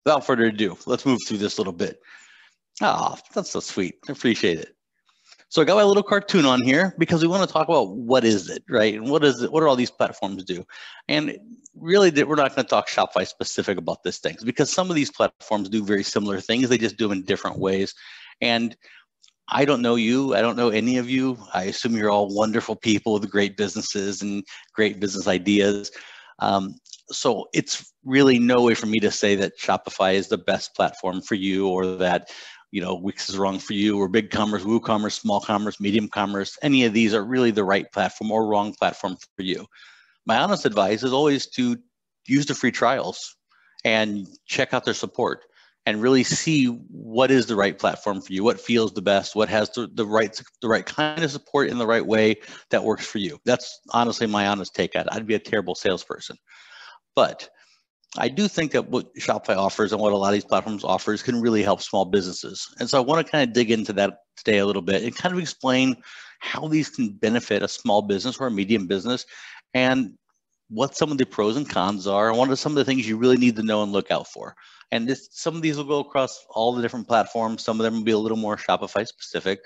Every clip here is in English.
without further ado, let's move through this little bit. Ah, that's so sweet. I appreciate it. So I got my little cartoon on here because we want to talk about what is it, right? And what is it? What do all these platforms do? And really, we're not going to talk Shopify specific about this things because some of these platforms do very similar things. They just do them in different ways. And I don't know you. I don't know any of you. I assume you're all wonderful people with great businesses and great business ideas. Um, so it's really no way for me to say that Shopify is the best platform for you, or that Wix is wrong for you, or BigCommerce, WooCommerce, small commerce, medium commerce. Any of these are really the right platform or wrong platform for you. My honest advice is always to use the free trials and check out their support and really see what is the right platform for you, what feels the best, what has the right kind of support in the right way that works for you. That's honestly my honest take on it. I'd be a terrible salesperson. But I do think that what Shopify offers and what a lot of these platforms offers can really help small businesses. And so I want to kind of dig into that today a little bit and kind of explain how these can benefit a small business or a medium business, and what some of the pros and cons are, and what are some of the things you really need to know and look out for. And some of these will go across all the different platforms. Some of them will be a little more Shopify specific.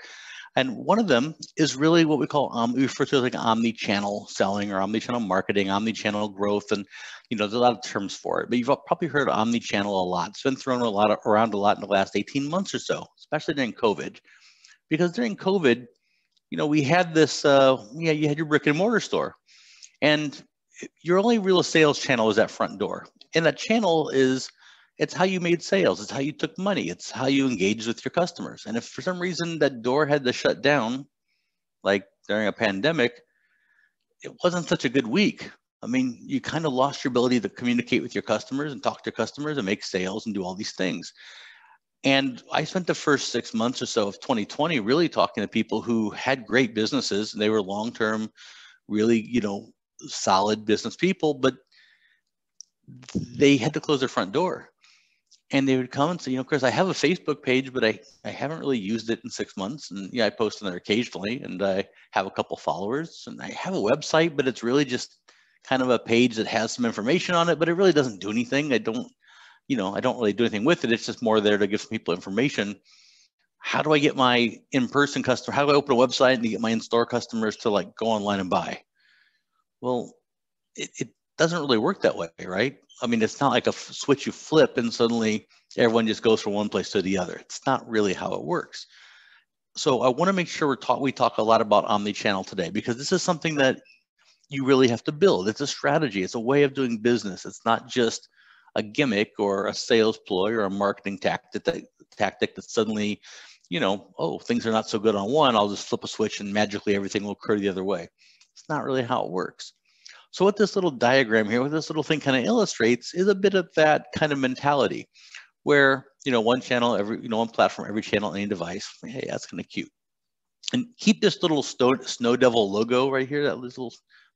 And one of them is really what we refer to as like omni-channel selling or omni-channel marketing, omni-channel growth, and there's a lot of terms for it. But you've probably heard omni-channel a lot. It's been thrown around a lot in the last 18 months or so, especially during COVID. Because during COVID, we had this, you had your brick and mortar store, and your only real sales channel is that front door. And that channel it's how you made sales. It's how you took money. It's how you engaged with your customers. And if for some reason that door had to shut down, like during a pandemic, it wasn't such a good week. I mean, you kind of lost your ability to communicate with your customers and talk to customers and make sales and do all these things. And I spent the first 6 months or so of 2020 really talking to people who had great businesses. They were long-term, really, solid business people, but they had to close their front door. And they would come and say, Chris, I have a Facebook page, but I haven't really used it in 6 months. And I post on there occasionally, and I have a couple followers, and I have a website, but it's really just kind of a page that has some information on it, but it really doesn't do anything. I don't really do anything with it. It's just more there to give some people information. How do I get my in-person customer? How do I open a website and get my in-store customers to like go online and buy? Well, it doesn't really work that way, right? I mean, it's not like a switch you flip and suddenly everyone just goes from one place to the other. It's not really how it works. So I want to make sure we talk a lot about omni-channel today, because this is something that you really have to build. It's a strategy. It's a way of doing business. It's not just a gimmick or a sales ploy or a marketing tactic that suddenly, oh, things are not so good on one, I'll just flip a switch and magically everything will occur the other way. It's not really how it works. So what this little diagram here, what this little thing kind of illustrates, is a bit of that kind of mentality where, one channel, one platform, every channel, any device. Hey, that's kind of cute. And keep this little Snow Devil logo right here, that little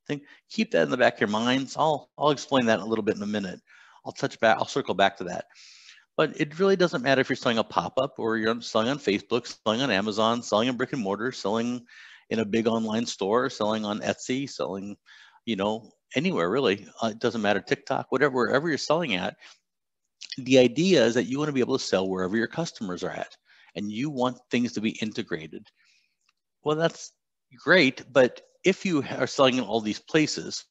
thing, keep that in the back of your minds. I'll explain that a little bit in a minute. I'll circle back to that. But it really doesn't matter if you're selling a pop-up or you're selling on Facebook, selling on Amazon, selling in brick and mortar, selling in a big online store, selling on Etsy, selling, anywhere really. It doesn't matter, TikTok, wherever you're selling at. The idea is that you want to be able to sell wherever your customers are at, and you want things to be integrated. Well, that's great, but if you are selling in all these places,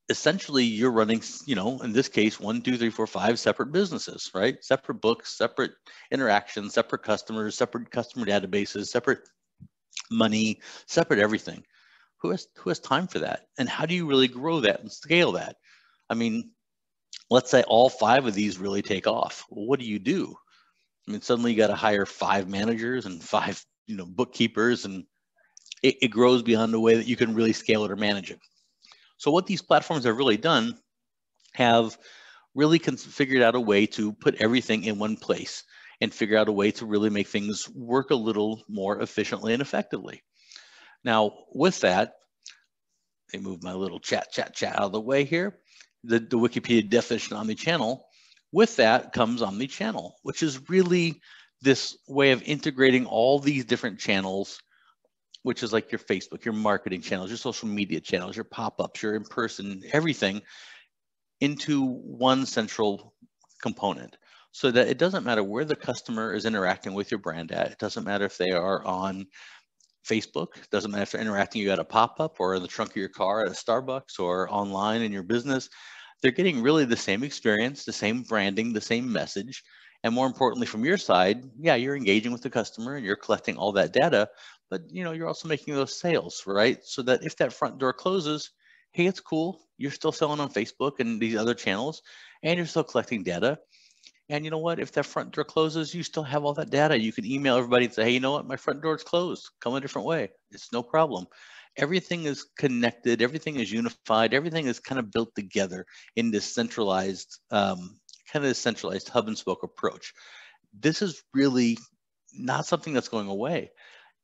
essentially you're running, in this case, 1, 2, 3, 4, 5 separate businesses, right? Separate books, separate interactions, separate customers, separate customer databases, separate money, separate everything. Who has time for that? And how do you really grow that and scale that? I mean, let's say all 5 of these really take off. Well, what do you do? I mean, suddenly you got to hire 5 managers and 5, bookkeepers, and it grows beyond the way that you can really scale it or manage it. So what these platforms have really done have really figured out a way to put everything in one place and figure out a way to really make things work a little more efficiently and effectively. Now, with that, I move my little chat out of the way here. The Wikipedia definition of omni-channel. With that comes omni-channel, which is really this way of integrating all these different channels, which is like your Facebook, your marketing channels, your social media channels, your pop-ups, your in-person, everything, into one central component, so that it doesn't matter where the customer is interacting with your brand at. It doesn't matter if they are on Facebook, it doesn't matter if they're interacting you at a pop-up or in the trunk of your car at a Starbucks or online in your business. They're getting really the same experience, the same branding, the same message. And more importantly, from your side, yeah, you're engaging with the customer and you're collecting all that data, but you're also making those sales, right? So that if that front door closes, hey, it's cool. You're still selling on Facebook and these other channels, and you're still collecting data. And you know what? If that front door closes, you still have all that data. You can email everybody and say, hey, you know what? My front door is closed. Come a different way. It's no problem. Everything is connected. Everything is unified. Everything is kind of built together in this centralized, centralized hub and spoke approach. This is really not something that's going away.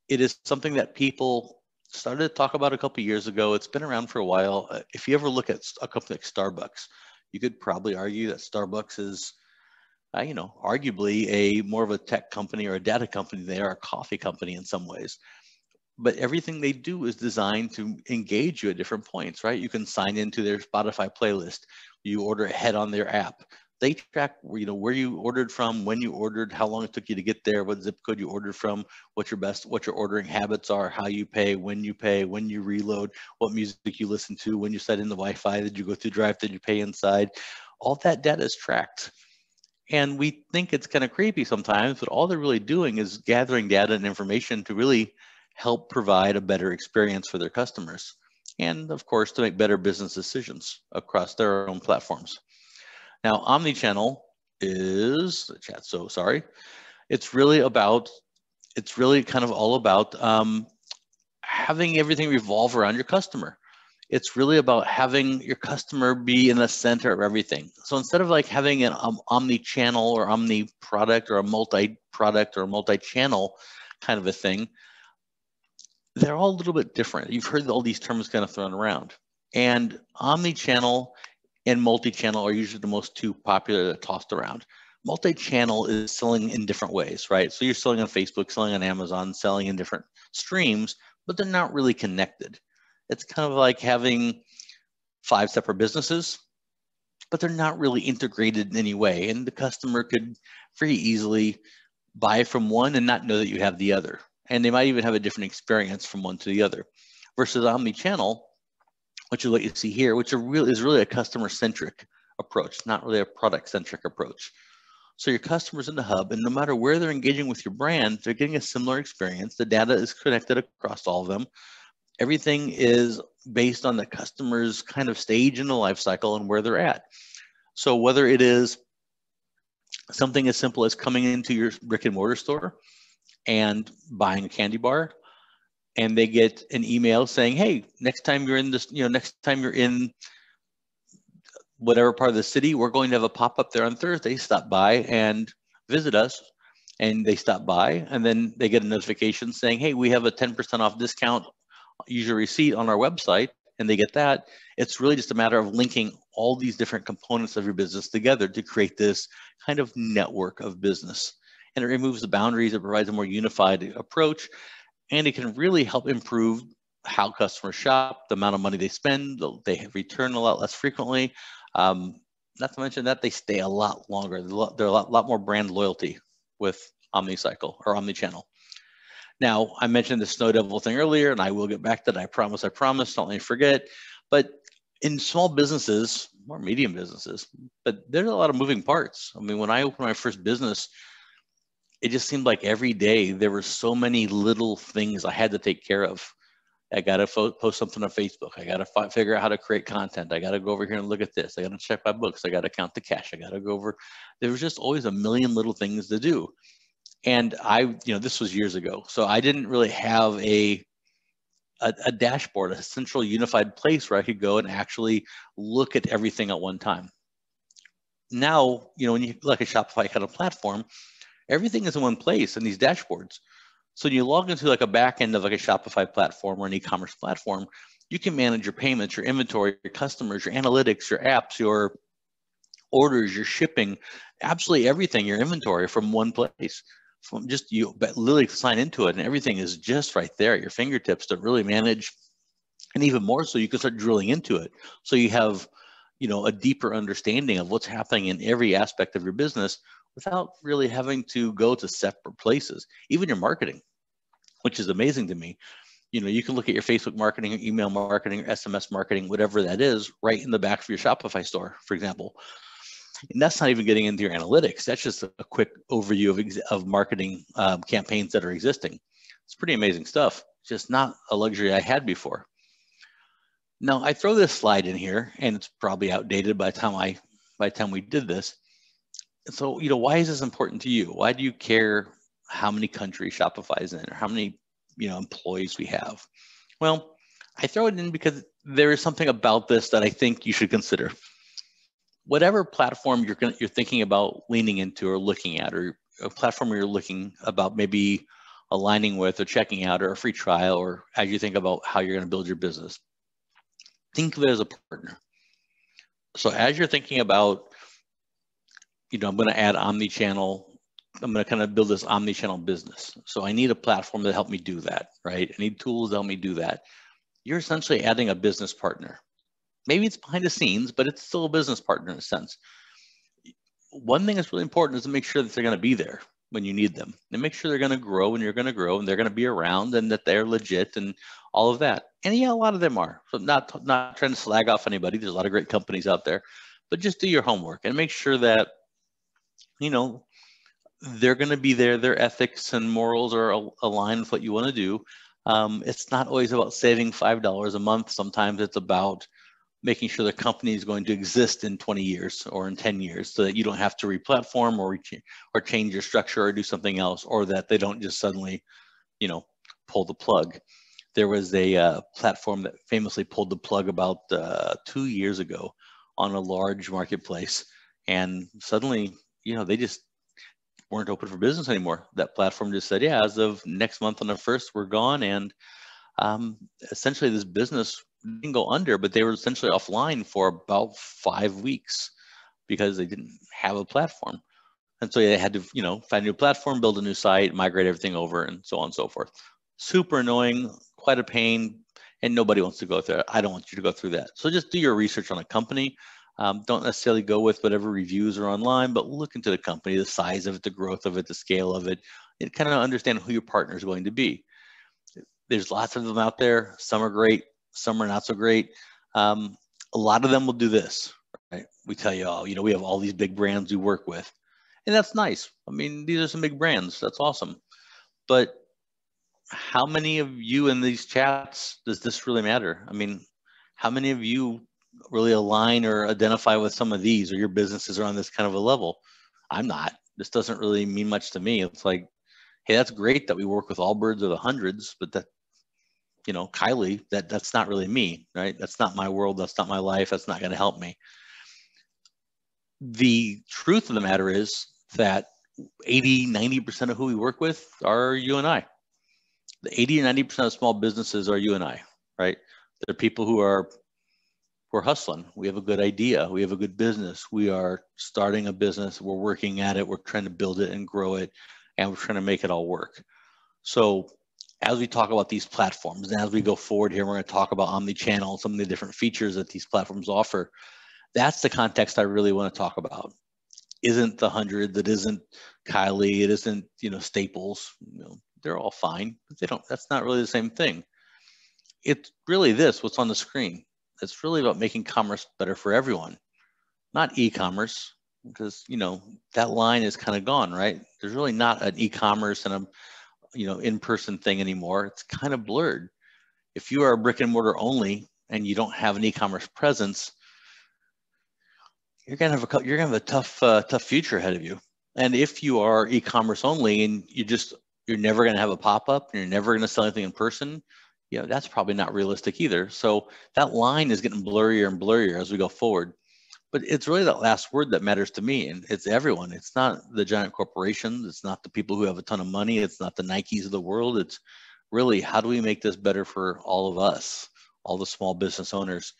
It is something that people started to talk about a couple of years ago. It's been around for a while. If you ever look at a company like Starbucks, you could probably argue that Starbucks is arguably a more of a tech company or a data company. They are a coffee company in some ways, but everything they do is designed to engage you at different points, right? You can sign into their Spotify playlist. You order ahead on their app. They track, where you ordered from, when you ordered, how long it took you to get there, what zip code you ordered from, what your ordering habits are, how you pay, when you reload, what music you listen to, when you set in the Wi-Fi, did you go through drive, did you pay inside? All that data is tracked. And we think it's kind of creepy sometimes, but all they're really doing is gathering data and information to really help provide a better experience for their customers. And of course, to make better business decisions across their own platforms. Now, omnichannel is the chat. So sorry. It's really kind of all about having everything revolve around your customer. It's really about having your customer be in the center of everything. So instead of like having an omni-channel or omni-product or a multi-product or a multi-channel kind of a thing, they're all a little bit different. You've heard all these terms kind of thrown around. And omni-channel and multi-channel are usually the most two popular tossed around. Multi-channel is selling in different ways, right? So you're selling on Facebook, selling on Amazon, selling in different streams, but they're not really connected. It's kind of like having 5 separate businesses, but they're not really integrated in any way. And the customer could very easily buy from one and not know that you have the other. And they might even have a different experience from one to the other. Versus omni-channel, which is what you see here, which is really a customer-centric approach, not really a product-centric approach. So your customer's in the hub, and no matter where they're engaging with your brand, they're getting a similar experience. The data is connected across all of them. Everything is based on the customer's kind of stage in the life cycle and where they're at. So whether it is something as simple as coming into your brick and mortar store and buying a candy bar, and they get an email saying, hey, next time you're in whatever part of the city, we're going to have a pop-up there on Thursday, stop by and visit us. And they stop by, and then they get a notification saying, hey, we have a 10% off discount, use your receipt on our website, and they get that. It's really just a matter of linking all these different components of your business together to create this kind of network of business. And it removes the boundaries, it provides a more unified approach, and it can really help improve how customers shop, the amount of money they spend, they return a lot less frequently. Not to mention that they stay a lot longer. There's a lot more brand loyalty with OmniCycle or omnichannel. Now, I mentioned the Snow Devil thing earlier, and I will get back to that. I promise, don't let me forget. But in small businesses, or medium businesses, but there's a lot of moving parts. I mean, when I opened my first business, it just seemed like every day there were so many little things I had to take care of. I got to post something on Facebook. I got to figure out how to create content. I got to go over here and look at this. I got to check my books. I got to count the cash. I got to go over. There was just always a million little things to do. And this was years ago. So I didn't really have a dashboard, a central unified place where I could go and actually look at everything at one time. Now, when you like a Shopify kind of platform, everything is in one place in these dashboards. So when you log into like a back end of like a Shopify platform or an e-commerce platform, you can manage your payments, your inventory, your customers, your analytics, your apps, your orders, your shipping, absolutely everything, your inventory from one place. From just you literally sign into it and everything is just right there at your fingertips to really manage. And even more so, you can start drilling into it. So you have a deeper understanding of what's happening in every aspect of your business without really having to go to separate places, even your marketing, which is amazing to me. You can look at your Facebook marketing, or email marketing, or SMS marketing, whatever that is, right in the back of your Shopify store, for example. And that's not even getting into your analytics. That's just a quick overview of marketing campaigns that are existing. It's pretty amazing stuff. Just not a luxury I had before. Now I throw this slide in here, and it's probably outdated by the time we did this. So why is this important to you? Why do you care how many countries Shopify is in, or how many employees we have? Well, I throw it in because there is something about this that I think you should consider. Whatever platform you're thinking about leaning into or looking at, or a platform you're looking about maybe aligning with or checking out, or a free trial, or as you think about how you're going to build your business, think of it as a partner. So as you're thinking about, I'm going to add omni-channel, I'm going to kind of build this omni-channel business. So I need a platform to help me do that, right? I need tools to help me do that. You're essentially adding a business partner. Maybe it's behind the scenes, but it's still a business partner in a sense. One thing that's really important is to make sure that they're going to be there when you need them, and make sure they're going to grow when you're going to grow, and they're going to be around, and that they're legit and all of that. And yeah, a lot of them are. So not trying to slag off anybody. There's a lot of great companies out there, but just do your homework and make sure that, they're going to be there. Their ethics and morals are aligned with what you want to do. It's not always about saving $5 a month. Sometimes it's about making sure the company is going to exist in 20 years or in 10 years, so that you don't have to replatform or change your structure or do something else, or that they don't just suddenly, pull the plug. There was a platform that famously pulled the plug about 2 years ago on a large marketplace, and suddenly, they just weren't open for business anymore. That platform just said, yeah, as of next month on the 1st, we're gone. And essentially this business didn't go under, but they were essentially offline for about 5 weeks because they didn't have a platform. And so they had to, find a new platform, build a new site, migrate everything over, and so on and so forth. Super annoying, quite a pain, and nobody wants to go through it. I don't want you to go through that. So just do your research on a company. Don't necessarily go with whatever reviews are online, but look into the company, the size of it, the growth of it, the scale of it, and kind of understand who your partner is going to be. There's lots of them out there. Some are great, some are not so great. A lot of them will do this, right? We tell you, we have all these big brands we work with, and that's nice. I mean, these are some big brands. That's awesome. But how many of you in these chats does this really matter? I mean, how many of you really align or identify with some of these, or your businesses are on this kind of a level? I'm not. This doesn't really mean much to me. It's like, hey, that's great that we work with Allbirds or the hundreds, but that, Kylie, that's not really me, right? That's not my world. That's not my life. That's not going to help me. The truth of the matter is that 80-90% of who we work with are you and I. The 80 or 90% of small businesses are you and I, right? They're people who we're hustling. We have a good idea. We have a good business. We are starting a business. We're working at it. We're trying to build it and grow it, and we're trying to make it all work. So as we talk about these platforms, and as we go forward here, we're going to talk about omni-channel, some of the different features that these platforms offer. That's the context I really want to talk about. Isn't the 100, that isn't Kylie, it isn't, Staples. They're all fine, but that's not really the same thing. It's really what's on the screen. It's really about making commerce better for everyone, not e-commerce, because, that line is kind of gone, right? There's really not an e-commerce and a, in-person thing anymore. It's kind of blurred. If you are a brick and mortar only and you don't have an e-commerce presence, you're gonna have a tough future ahead of you. And if you are e-commerce only and you're never gonna have a pop-up, and you're never gonna sell anything in person, that's probably not realistic either. So that line is getting blurrier and blurrier as we go forward. But it's really that last word that matters to me, and it's everyone. It's not the giant corporations. It's not the people who have a ton of money. It's not the Nikes of the world. It's really, how do we make this better for all of us, all the small business owners?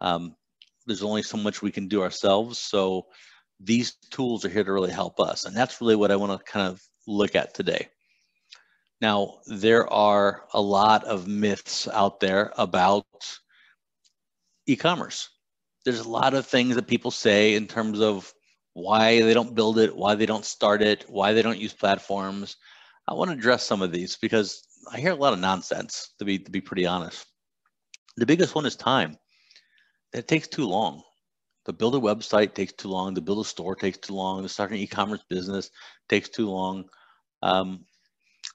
There's only so much we can do ourselves. So these tools are here to really help us. And that's really what I want to kind of look at today. Now, there are a lot of myths out there about e-commerce. There's a lot of things that people say in terms of why they don't build it, why they don't start it, why they don't use platforms. I want to address some of these because I hear a lot of nonsense, to be pretty honest. The biggest one is time. It takes too long. To build a website takes too long. To build a store takes too long. To start an e-commerce business takes too long.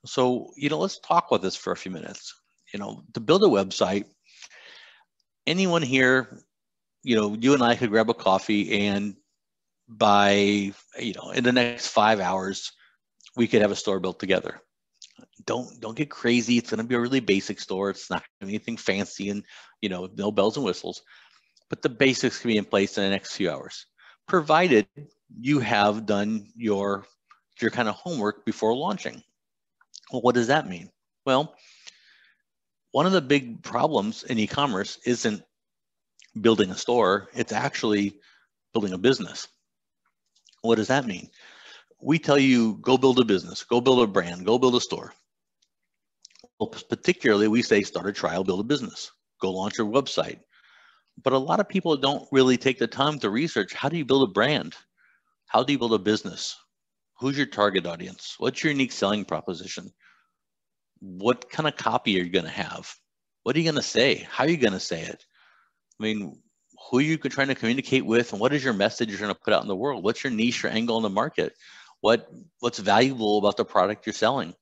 So, let's talk about this for a few minutes. To build a website, anyone here, you and I could grab a coffee, and by, in the next 5 hours, we could have a store built together. Don't get crazy. It's going to be a really basic store. It's not going to be anything fancy and, no bells and whistles, but the basics can be in place in the next few hours, provided you have done your kind of homework before launching. Well, what does that mean? Well, one of the big problems in e-commerce isn't building a store. It's actually building a business. What does that mean? We tell you, go build a business, go build a brand, go build a store. Well, particularly, we say start a trial, build a business, go launch your website. But a lot of people don't really take the time to research, how do you build a brand? How do you build a business? Who's your target audience? What's your unique selling proposition? What kind of copy are you going to have? What are you going to say? How are you going to say it? I mean, who are you trying to communicate with, and what is your message you're going to put out in the world? What's your niche or angle in the market? What's valuable about the product you're selling?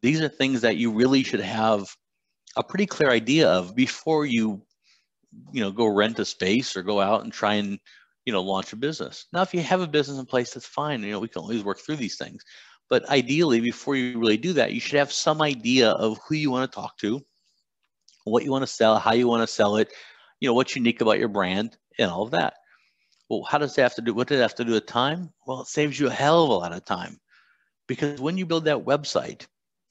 These are things that you really should have a pretty clear idea of before you go rent a space or go out and try and, launch a business. Now, if you have a business in place, that's fine. We can always work through these things. But ideally, before you really do that, you should have some idea of who you want to talk to, what you want to sell, how you want to sell it, what's unique about your brand, and all of that. Well, how does it have to do? What does it have to do with time? Well, it saves you a hell of a lot of time, because when you build that website,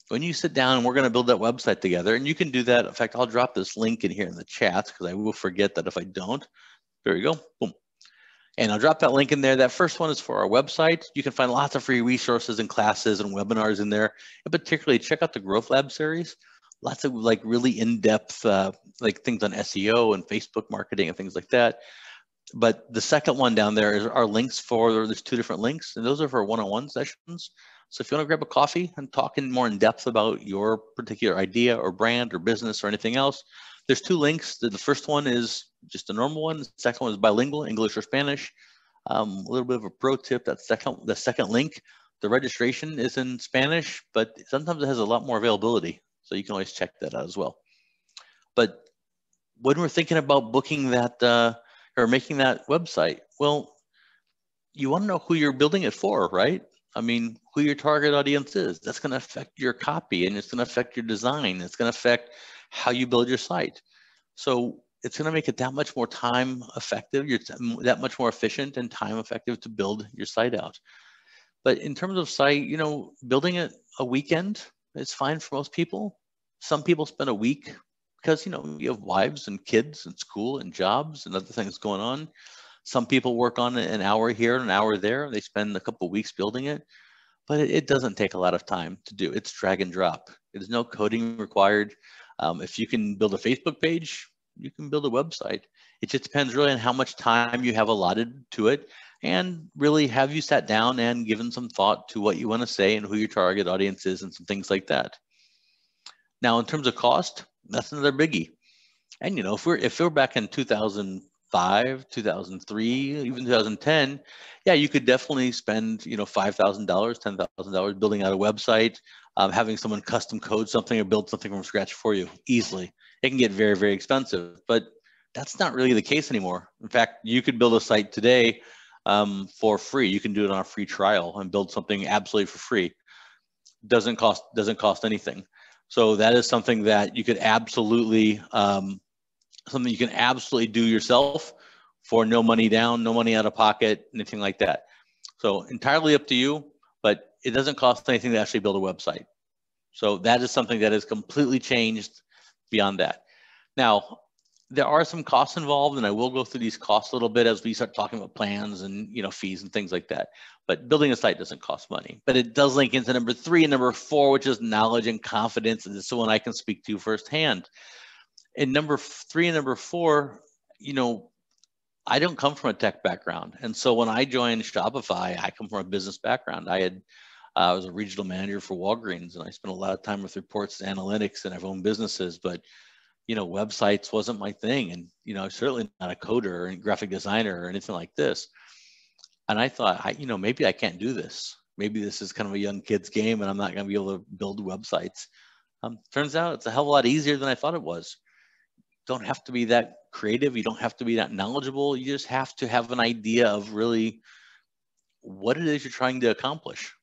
when you sit down and we're going to build that website together, and you can do that. In fact, I'll drop this link in here in the chat because I will forget that if I don't. There you go. Boom. And I'll drop that link in there. That first one is for our website. You can find lots of free resources and classes and webinars in there. And particularly check out the Growth Lab series. Lots of really in-depth things on SEO and Facebook marketing and things like that. But the second one down there is our links there's 2 different links, and those are for one-on-one sessions. So if you want to grab a coffee and talk more in depth about your particular idea or brand or business or anything else, there's 2 links. The first one is just a normal one. The second one is bilingual, English or Spanish. A little bit of a pro tip, the second link, the registration is in Spanish, but sometimes it has a lot more availability. So you can always check that out as well. But when we're thinking about booking that or making that website, well, you want to know who you're building it for, right? I mean, who your target audience is. That's going to affect your copy, and it's going to affect your design. It's going to affect how you build your site. So it's going to make it that much more time effective. You're that much more efficient and time effective to build your site out. But in terms of site, building it a weekend is fine for most people. Some people spend a week because, you have wives and kids and school and jobs and other things going on. Some people work on it an hour here, an hour there. They spend a couple of weeks building it, but it doesn't take a lot of time to do. It's drag and drop. There's no coding required. If you can build a Facebook page, you can build a website. It just depends really on how much time you have allotted to it, and really have you sat down and given some thought to what you want to say and who your target audience is and some things like that. Now, in terms of cost, that's another biggie. And if we're back in 2005, 2003, even 2010, yeah, you could definitely spend $5,000, $10,000 building out a website, having someone custom code something or build something from scratch for you easily. It can get very, very expensive, but that's not really the case anymore. In fact, you could build a site today for free. You can do it on a free trial and build something absolutely for free. Doesn't cost anything. So that is something that you could absolutely do yourself for no money down, no money out of pocket, anything like that. So entirely up to you, but it doesn't cost anything to actually build a website. So that is something that has completely changed beyond that. Now, there are some costs involved, and I will go through these costs a little bit as we start talking about plans and fees and things like that. But building a site doesn't cost money, but it does link into number 3 and number 4, which is knowledge and confidence, and this is the one I can speak to firsthand. In number 3 and number 4, I don't come from a tech background. And so when I joined Shopify, I come from a business background. I was a regional manager for Walgreens, and I spent a lot of time with reports and analytics and I've owned businesses, but websites wasn't my thing. And, certainly not a coder or a graphic designer or anything like this. And I thought, maybe I can't do this. Maybe this is kind of a young kid's game and I'm not going to be able to build websites. Turns out it's a hell of a lot easier than I thought it was. Don't have to be that creative. You don't have to be that knowledgeable. You just have to have an idea of really what it is you're trying to accomplish,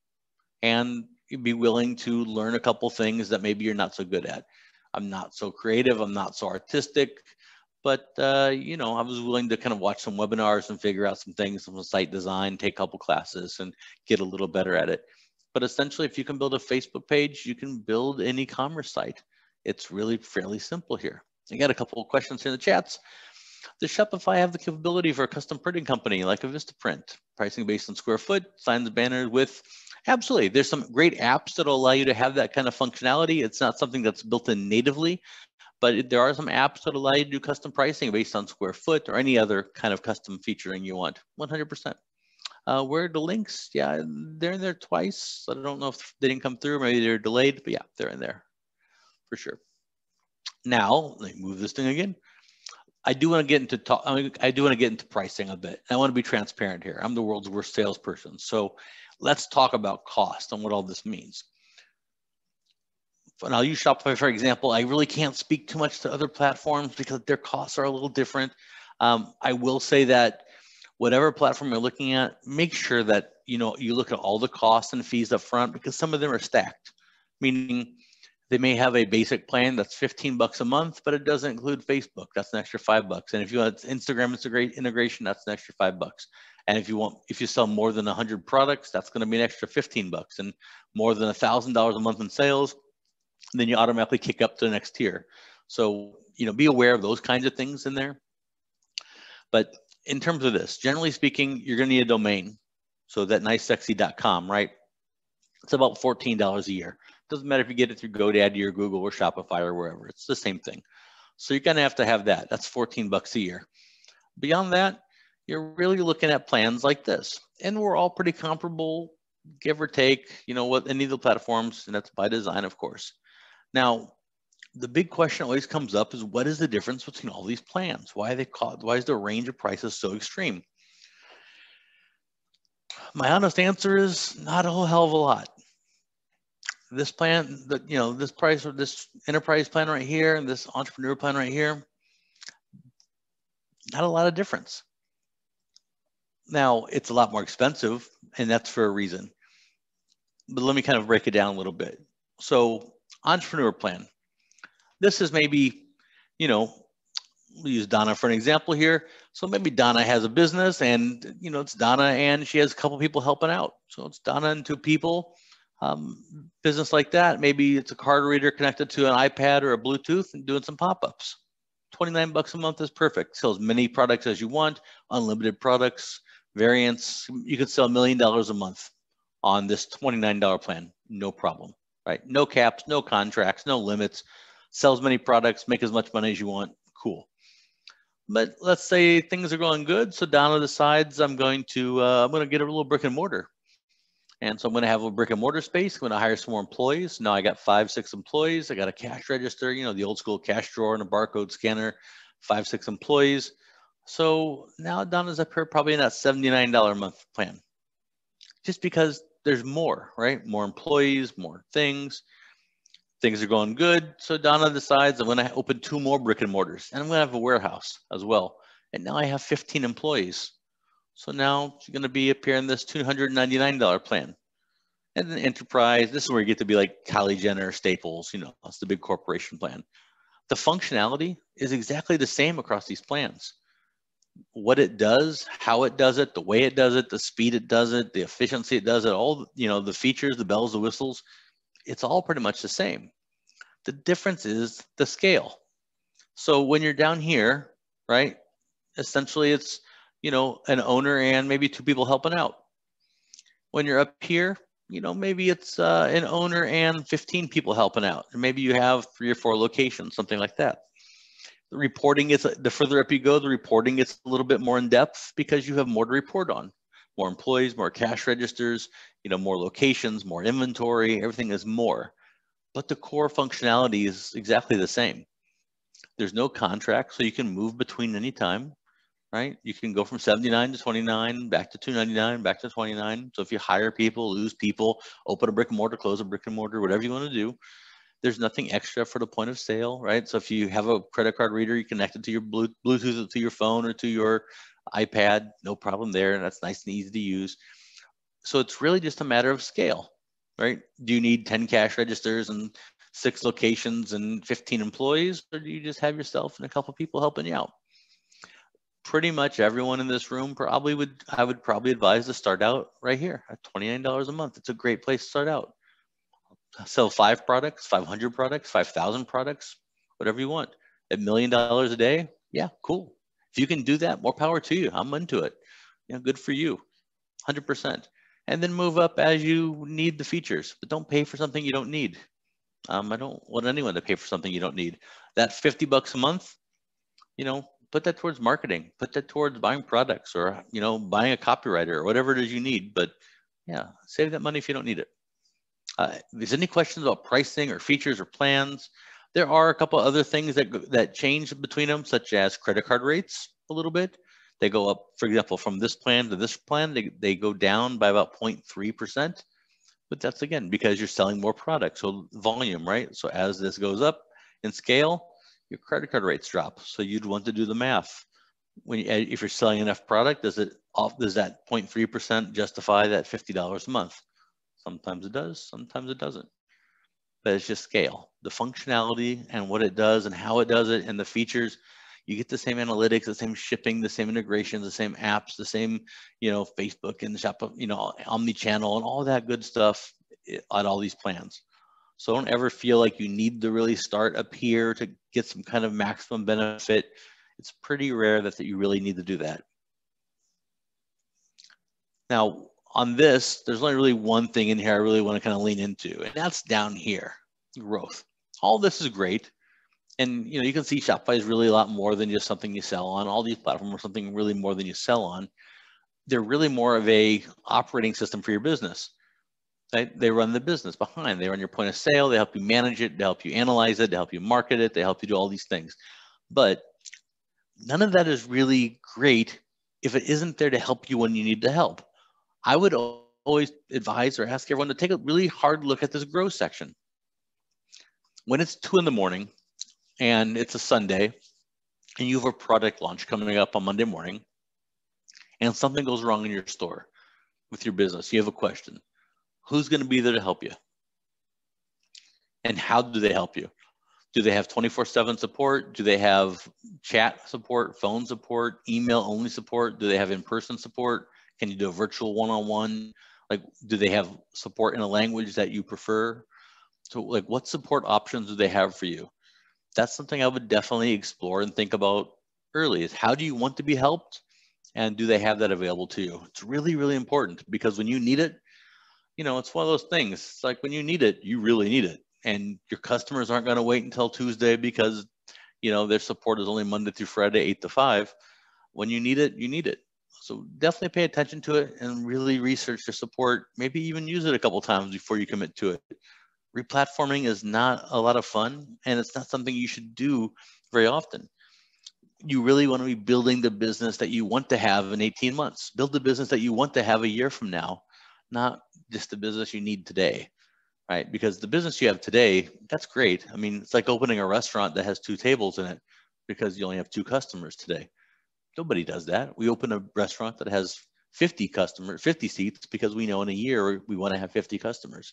and be willing to learn a couple things that maybe you're not so good at. I'm not so creative. I'm not so artistic, but I was willing to kind of watch some webinars and figure out some things, some site design, take a couple classes and get a little better at it. But essentially, if you can build a Facebook page, you can build an e-commerce site. It's really fairly simple here. I got a couple of questions here in the chats. Does Shopify have the capability for a custom printing company like a Vistaprint? Pricing based on square foot, signs, banners, width? Absolutely. There's some great apps that will allow you to have that kind of functionality. It's not something that's built in natively, but there are some apps that allow you to do custom pricing based on square foot or any other kind of custom featuring you want. 100%. Where are the links? Yeah, they're in there twice. I don't know if they didn't come through. Maybe they're delayed, but yeah, they're in there for sure. Now, let me move this thing again. I do want to get into pricing a bit. I want to be transparent here. I'm the world's worst salesperson. So let's talk about cost and what all this means. And I'll use Shopify for example. I really can't speak too much to other platforms because their costs are a little different. I will say that whatever platform you're looking at, make sure that you look at all the costs and fees up front, because some of them are stacked, meaning they may have a basic plan that's $15 a month, but it doesn't include Facebook. That's an extra $5. And if you want Instagram integration, that's an extra $5. And if you sell more than 100 products, that's going to be an extra $15. And more than $1,000 a month in sales, then you automatically kick up to the next tier. So, be aware of those kinds of things in there. But in terms of this, generally speaking, you're going to need a domain. So that nicesexy.com, right? It's about $14 a year. Doesn't matter if you get it through GoDaddy or Google or Shopify or wherever, it's the same thing. So you're going to have that. That's $14 a year. Beyond that, you're really looking at plans like this. And we're all pretty comparable, give or take, what any of the platforms, and that's by design, of course. Now, the big question always comes up is, what is the difference between all these plans? Why is the range of prices so extreme? My honest answer is not a whole hell of a lot. This plan, this price of this enterprise plan right here and this entrepreneur plan right here, not a lot of difference. Now, it's a lot more expensive, and that's for a reason. But let me kind of break it down a little bit. So, entrepreneur plan. This is maybe, we'll use Donna for an example here. So maybe Donna has a business and, it's Donna and she has a couple people helping out. So it's Donna and two people, business like that. Maybe it's a card reader connected to an iPad or a Bluetooth and doing some pop-ups. $29 a month is perfect. Sell as many products as you want, unlimited products, variants. You could sell $1 million a month on this $29 plan, no problem, right? No caps, no contracts, no limits. Sell as many products, make as much money as you want, cool. But let's say things are going good. So Donna decides I'm going to get a little brick and mortar. And so I'm going to have a brick and mortar space. I'm going to hire some more employees. Now I got 5-6 employees. I got a cash register, the old school cash drawer and a barcode scanner, 5-6 employees. So now Donna's up here probably in that $79 a month plan. Just because there's more, right? More employees, more things. Things are going good. So Donna decides I'm going to open 2 more brick and mortars, and I'm going to have a warehouse as well. And now I have 15 employees. So now she's going to be up here in this $299 plan. And then enterprise, this is where you get to be like Kylie Jenner, Staples, that's the big corporation plan. The functionality is exactly the same across these plans. What it does, how it does it, the way it does it, the speed it does it, the efficiency it does it, all, the features, the bells, the whistles, it's all pretty much the same. The difference is the scale. So when you're down here, right, essentially it's, an owner and maybe 2 people helping out. When you're up here, maybe it's an owner and 15 people helping out. And maybe you have 3 or 4 locations, something like that. The reporting is, the further up you go, the reporting gets a little bit more in depth because you have more to report on. More employees, more cash registers, more locations, more inventory, everything is more. But the core functionality is exactly the same. There's no contract, so you can move between any time, right? You can go from 79 to 29, back to 299, back to 29. So if you hire people, lose people, open a brick and mortar, close a brick and mortar, whatever you want to do, there's nothing extra for the point of sale, right? So if you have a credit card reader, you connect it to your Bluetooth to your phone or to your iPad, no problem there. That's nice and easy to use. So it's really just a matter of scale, right? Do you need 10 cash registers and 6 locations and 15 employees, or do you just have yourself and a couple people helping you out? Pretty much everyone in this room I would probably advise to start out right here at $29 a month. It's a great place to start out. Sell 5 products, 500 products, 5,000 products, whatever you want. At $1 million a day, yeah, cool. If you can do that, more power to you. I'm into it. Good for you, 100%. And then move up as you need the features, but don't pay for something you don't need. I don't want anyone to pay for something you don't need. That $50 a month, put that towards marketing, put that towards buying products or, buying a copywriter or whatever it is you need. But yeah, save that money if you don't need it. If there's any questions about pricing or features or plans, there are a couple other things that change between them, such as credit card rates a little bit. They go up, for example, from this plan to this plan, they go down by about 0.3%. But that's, again, because you're selling more products, so volume, right? So as this goes up in scale, your credit card rates drop. So you'd want to do the math. If you're selling enough product, does that 0.3% justify that $50 a month? Sometimes it does, sometimes it doesn't. But it's just scale. The functionality and what it does and how it does it and the features, you get the same analytics, the same shipping, the same integrations, the same apps, the same, Facebook and shop, omni-channel and all that good stuff on all these plans. So don't ever feel like you need to really start up here to get some kind of maximum benefit. It's pretty rare that you really need to do that. Now, on this, there's only really one thing in here I really want to kind of lean into, and that's down here, growth. All this is great. And you can see Shopify is really a lot more than just something you sell on. All these platforms are something really more than you sell on. They're really more of a operating system for your business. Right? They run the business behind. They run your point of sale. They help you manage it. They help you analyze it. They help you market it. They help you do all these things. But none of that is really great if it isn't there to help you when you need the help. I would always advise or ask everyone to take a really hard look at this growth section. When it's 2 in the morning and it's a Sunday and you have a product launch coming up on Monday morning and something goes wrong in your store with your business, you have a question. Who's going to be there to help you? And how do they help you? Do they have 24/7 support? Do they have chat support, phone support, email only support? Do they have in-person support? Can you do a virtual one-on-one? Like, do they have support in a language that you prefer? So like, what support options do they have for you? That's something I would definitely explore and think about early, is how do you want to be helped? And do they have that available to you? It's really, really important, because when you need it, it's one of those things. It's like when you need it, you really need it. And your customers aren't going to wait until Tuesday because, their support is only Monday through Friday, 8 to 5. When you need it, you need it. So definitely pay attention to it and really research your support. Maybe even use it a couple times before you commit to it. Replatforming is not a lot of fun, and it's not something you should do very often. You really want to be building the business that you want to have in 18 months. Build the business that you want to have a year from now, not just the business you need today, right? Because the business you have today, that's great. I mean, it's like opening a restaurant that has 2 tables in it because you only have 2 customers today. Nobody does that. We open a restaurant that has 50 seats because we know in a year we want to have 50 customers.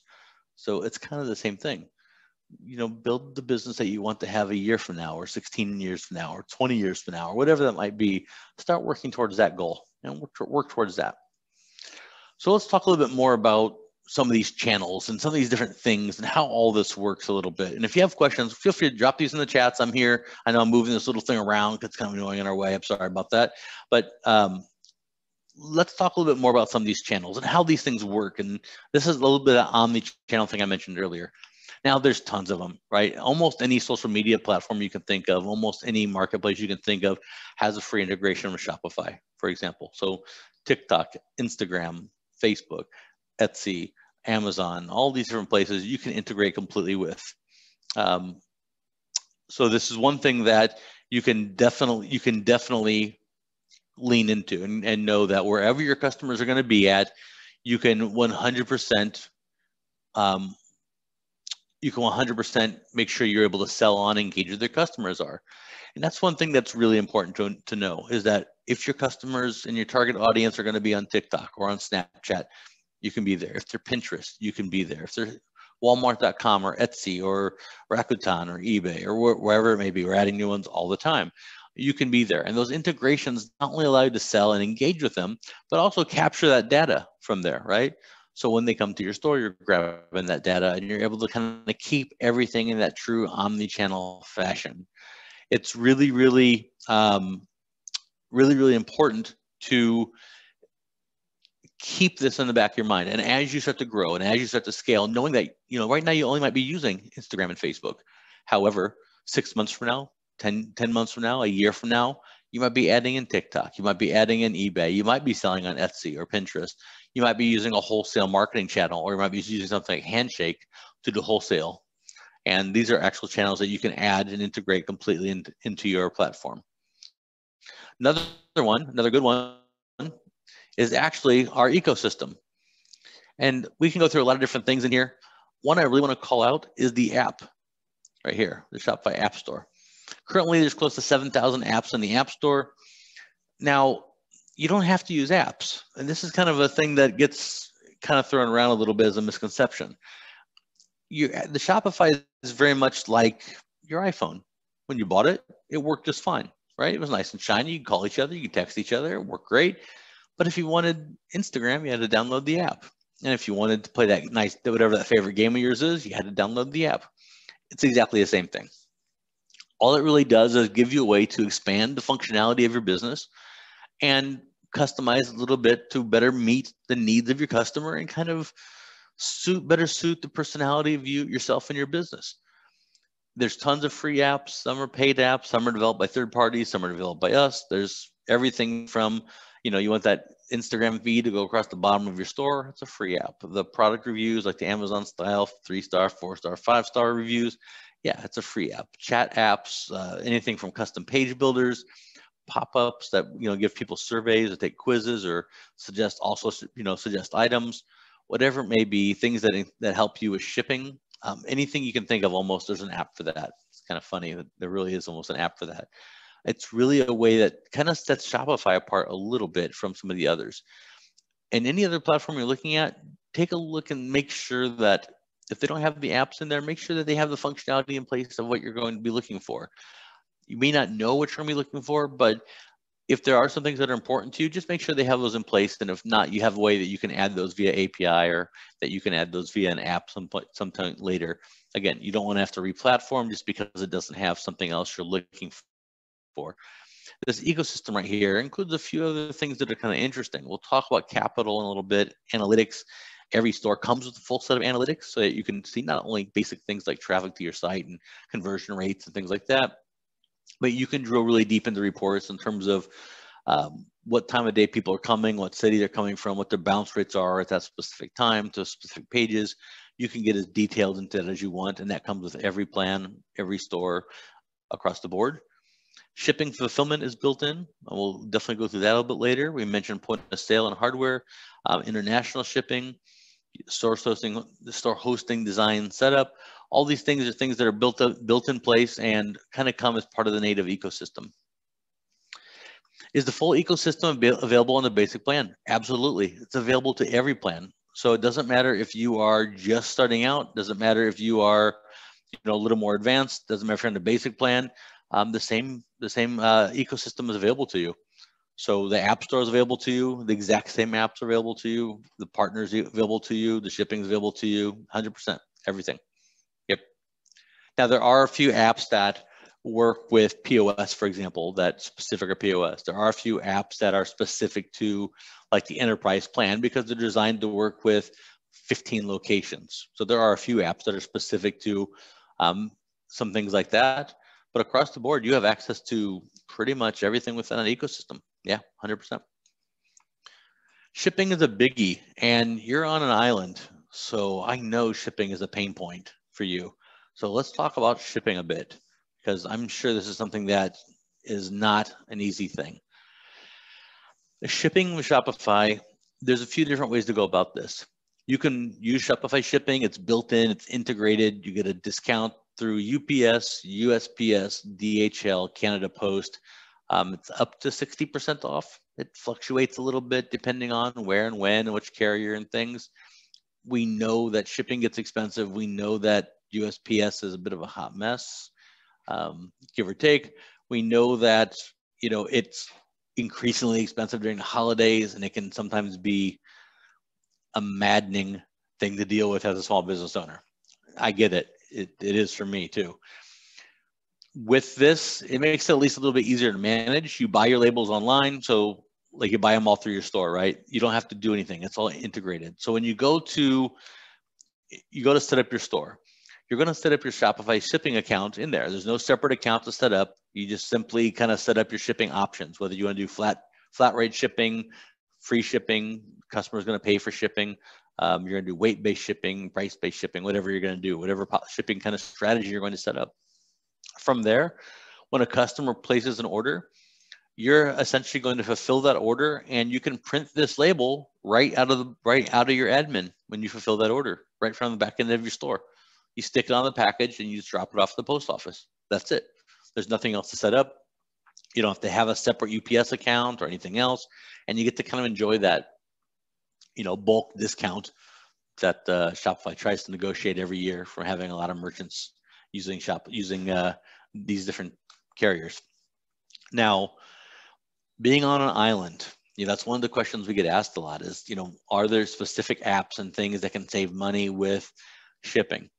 So it's kind of the same thing. Build the business that you want to have a year from now, or 16 years from now, or 20 years from now, or whatever that might be. Start working towards that goal and work towards that. So let's talk a little bit more about some of these channels and some of these different things and how all this works a little bit. And if you have questions, feel free to drop these in the chats. I'm here. I know I'm moving this little thing around because it's kind of annoying in our way. I'm sorry about that. But let's talk a little bit more about some of these channels and how these things work. And this is a little bit of omni-channel thing I mentioned earlier. Now there's tons of them, right? Almost any social media platform you can think of, almost any marketplace you can think of has a free integration with Shopify, for example. So TikTok, Instagram, Facebook, Etsy, Amazon, all these different places you can integrate completely with. So this is one thing that you can definitely lean into and know that wherever your customers are going to be at, you can 100% make sure you're able to sell on, engage with their customers are. And that's one thing that's really important to know, is that if your customers and your target audience are going to be on TikTok or on Snapchat, you can be there. If they're Pinterest, you can be there. If they're Walmart.com or Etsy or Rakuten or eBay or wherever it may be, we're adding new ones all the time. You can be there. And those integrations not only allow you to sell and engage with them, but also capture that data from there, right? So when they come to your store, you're grabbing that data and you're able to kind of keep everything in that true omni-channel fashion. It's really, really, really important to keep this in the back of your mind. And as you start to grow and as you start to scale, knowing that, right now you only might be using Instagram and Facebook. However, 6 months from now, 10 months from now, a year from now, you might be adding in TikTok, you might be adding in eBay, you might be selling on Etsy or Pinterest, you might be using a wholesale marketing channel, or you might be using something like Handshake to do wholesale. And these are actual channels that you can add and integrate completely into your platform. Another good one is actually our ecosystem. And we can go through a lot of different things in here. One I really want to call out is the app right here, the Shopify App Store. Currently, there's close to 7,000 apps in the App Store. Now, you don't have to use apps. And this is kind of a thing that gets kind of thrown around a little bit as a misconception. The Shopify is very much like your iPhone. When you bought it, it worked just fine, right? It was nice and shiny. You could call each other, you could text each other, it worked great. But if you wanted Instagram, you had to download the app. And if you wanted to play that nice, whatever that favorite game of yours is, you had to download the app. It's exactly the same thing. All it really does is give you a way to expand the functionality of your business and customize a little bit to better meet the needs of your customer and kind of better suit the personality of yourself and your business. There's tons of free apps. Some are paid apps. Some are developed by third parties. Some are developed by us. There's everything from, you want that Instagram feed to go across the bottom of your store. It's a free app. The product reviews, like the Amazon style 3-star, 4-star, 5-star reviews, yeah, it's a free app. Chat apps, anything from custom page builders, pop-ups that give people surveys or take quizzes or suggest items, whatever it may be, things that help you with shipping. Anything you can think of, almost there's an app for that. It's kind of funny that there really is almost an app for that. It's really a way that kind of sets Shopify apart a little bit from some of the others. And any other platform you're looking at, take a look and make sure that if they don't have the apps in there, make sure that they have the functionality in place of what you're going to be looking for. You may not know what you're going to be looking for, but if there are some things that are important to you, just make sure they have those in place. And if not, you have a way that you can add those via API or that you can add those via an app sometime later. Again, you don't want to have to re-platform just because it doesn't have something else you're looking for. This ecosystem right here includes a few other things that are kind of interesting. We'll talk about capital in a little bit, analytics. Every store comes with a full set of analytics so that you can see not only basic things like traffic to your site and conversion rates and things like that, but you can drill really deep into reports in terms of what time of day people are coming, what city they're coming from, what their bounce rates are at that specific time to specific pages. You can get as detailed into that as you want, and that comes with every plan, every store across the board. Shipping fulfillment is built in. We'll definitely go through that a little bit later. We mentioned point of sale and hardware, international shipping, store hosting, design, setup. All these things are things that are built in place and kind of come as part of the native ecosystem. Is the full ecosystem available on the basic plan? Absolutely. It's available to every plan. So it doesn't matter if you are just starting out, doesn't matter if you are a little more advanced, doesn't matter if you're on the basic plan. The same ecosystem is available to you. So the App Store is available to you. The exact same apps are available to you. The partners are available to you. The shipping is available to you. 100%, everything. Yep. Now there are a few apps that work with POS, for example, that specific to POS. There are a few apps that are specific to like the enterprise plan because they're designed to work with 15 locations. So there are a few apps that are specific to some things like that. But across the board, you have access to pretty much everything within an ecosystem. Yeah, 100%. Shipping is a biggie, and you're on an island. So I know shipping is a pain point for you. So let's talk about shipping a bit, because I'm sure this is something that is not an easy thing. The shipping with Shopify, there's a few different ways to go about this. You can use Shopify shipping. It's built in, it's integrated. You get a discount through UPS, USPS, DHL, Canada Post. It's up to 60% off. It fluctuates a little bit depending on where and when and which carrier and things. We know that shipping gets expensive. We know that USPS is a bit of a hot mess, give or take. We know that, you know, it's increasingly expensive during the holidays, and it can sometimes be a maddening thing to deal with as a small business owner. I get it. It is for me too. With this, it makes it at least a little bit easier to manage. You buy your labels online, so like you buy them all through your store, right? You don't have to do anything. It's all integrated. So when you go to set up your store, you're going to set up your Shopify shipping account in there. There's no separate account to set up. You just simply kind of set up your shipping options, whether you want to do flat rate shipping, free shipping, customer's going to pay for shipping. You're going to do weight-based shipping, price-based shipping, whatever you're going to do, whatever shipping kind of strategy you're going to set up. From there, when a customer places an order, you're essentially going to fulfill that order, and you can print this label right out of your admin when you fulfill that order, right from the back end of your store. You stick it on the package and you just drop it off to the post office. That's it. There's nothing else to set up. You don't have to have a separate UPS account or anything else, and you get to kind of enjoy that, you know, bulk discount that Shopify tries to negotiate every year from having a lot of merchants using these different carriers. Now, being on an island, you know, that's one of the questions we get asked a lot is, you know, are there specific apps and things that can save money with shipping?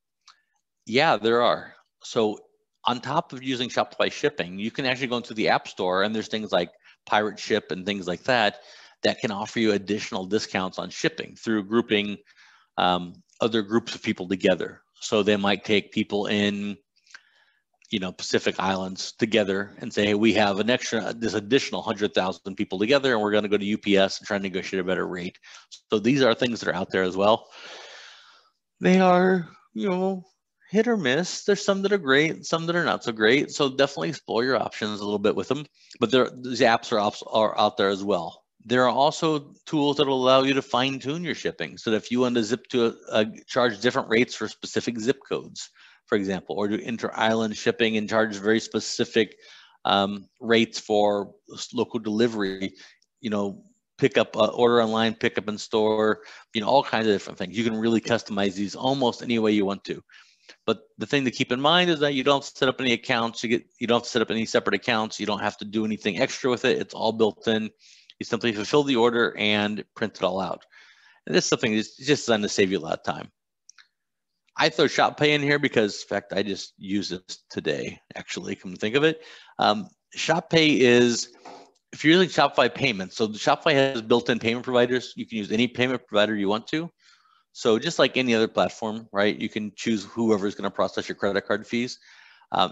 Yeah, there are. So on top of using Shopify shipping, you can actually go into the App Store, and there's things like Pirate Ship and things like that that can offer you additional discounts on shipping through grouping other groups of people together. So they might take people in, you know, Pacific Islands together and say, hey, we have this additional 100,000 people together, and we're going to go to UPS and try to negotiate a better rate. So these are things that are out there as well. They are, you know, hit or miss. There's some that are great, some that are not so great. So definitely explore your options a little bit with them. But these apps are out there as well. There are also tools that will allow you to fine tune your shipping. So that if you want to charge different rates for specific zip codes, for example, or do inter-island shipping and charge very specific rates for local delivery, you know, order online, pick up in store, you know, all kinds of different things. You can really customize these almost any way you want to. But the thing to keep in mind is that you don't set up any accounts. You don't set up any separate accounts. You don't have to do anything extra with it. It's all built in. You simply fulfill the order and print it all out. And this is something that's just designed to save you a lot of time. I throw ShopPay in here because, in fact, I just used this today, actually, come to think of it. ShopPay is, if you're using Shopify payments, so Shopify has built-in payment providers. You can use any payment provider you want to. So just like any other platform, right, you can choose whoever is going to process your credit card fees.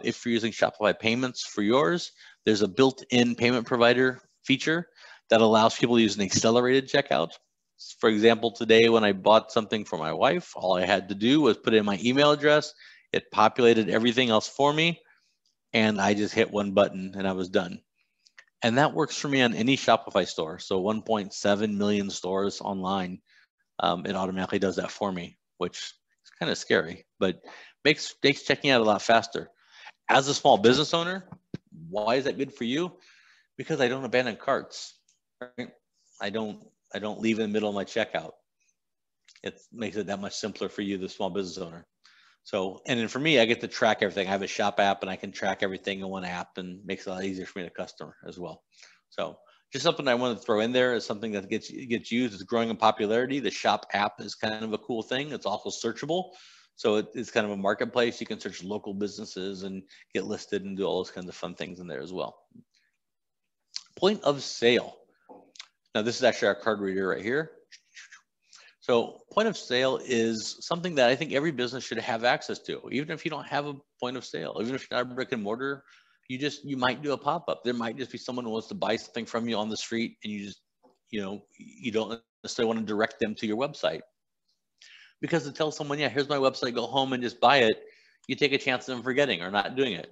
If you're using Shopify payments for yours, there's a built-in payment provider feature that allows people to use an accelerated checkout. For example, today when I bought something for my wife, all I had to do was put in my email address. It populated everything else for me, and I just hit one button and I was done. And that works for me on any Shopify store. So 1.7 million stores online. It automatically does that for me, which is kind of scary, but makes checking out a lot faster. As a small business owner, why is that good for you? Because I don't abandon carts, right? I don't leave in the middle of my checkout. It makes it that much simpler for you, the small business owner. So, and then for me, I get to track everything. I have a shop app and I can track everything in one app, and makes it a lot easier for me to customer as well. So just something I want to throw in there is something that gets used. It's growing in popularity. The shop app is kind of a cool thing. It's also searchable. So it's kind of a marketplace. You can search local businesses and get listed and do all those kinds of fun things in there as well. Point of sale. Now this is actually our card reader right here. So point of sale is something that I think every business should have access to, even if you don't have a point of sale, even if you're not a brick and mortar, you might do a pop-up. There might just be someone who wants to buy something from you on the street, and you don't necessarily want to direct them to your website. Because to tell someone, yeah, here's my website, go home and just buy it, you take a chance of them forgetting or not doing it.